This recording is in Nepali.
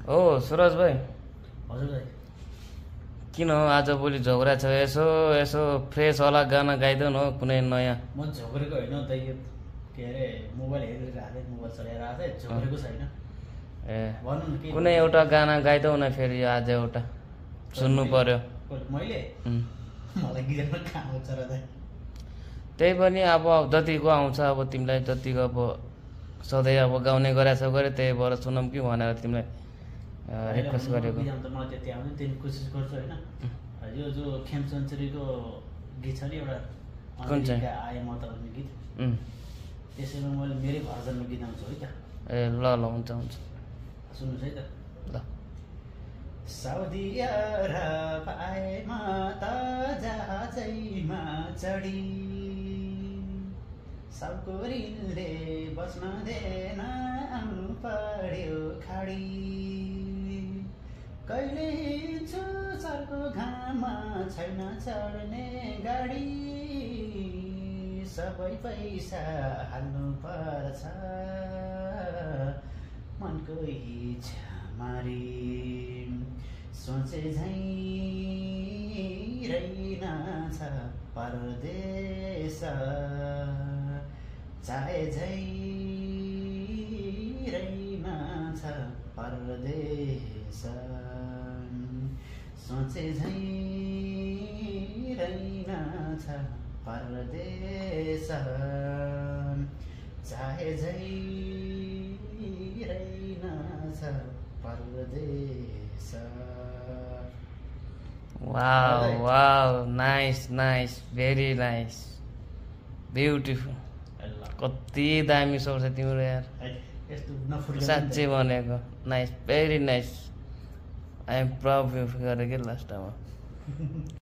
ओ सुरज भाइ हजुर दाइ किन हो आजभोलि झगडा छ यसो यसो फ्रेस वाला गाना गाइदेऊ न कुनै नयाँ म झोक्रेको होइन दाइ यो के अरे मोबाइल हेरेर आएको थिएँ मोबाइल चलाएर आएको थिएँ झोक्रेको छैन ए भन्नु न के कुनै एउटा गाना गाइदेऊ न फेरि यो आज एउटा सुन्नु पर्यो मैले मलाई गिटारमा कहाँ आउँछ र दाइ त्यही पनि अब जतिको आउँछ अब तिमीलाई जतिको अब सधैँ अब गाउने गरेछौ गरे त्यही भएर सुनौँ कि भनेर तिमीलाई रिक्वेस्ट गरेको गिटारमा त मलाई त्यति आउँदैन त्यही कोसिस गर्छु होइन यो जो खेम सेन्चुरीको गीत छ नि एउटा कुन चाहिँ? आए म त भन्ने गीत त्यसैमा मैले मेरै भर्जनमा गीत आउँछु है त ए ल ल हुन्छ हुन्छ सुन्नुहोस् है त ल साउदी अरब आएमा त जहाजैमा चढी सबको ऋणले बस्न देन आउनु पर्यो खाडी कहिले हिँड्छु सरको घाममा छैन चढ्ने गाडी सबै पैसा हाल्नु पर्छ मनको इच्छा मारी सोचे झै रहेनछ परदेश चाहे झै रहेनछ परदेश सोचे झै रहेनछ परदेश चाहे झै रहेनछ परदेश wow wow nice nice very nice beautiful कति दामी स्वर छ तिम्रो यार साँच्चै भनेको nice very nice I am proud गरेको लास्ट टाइममा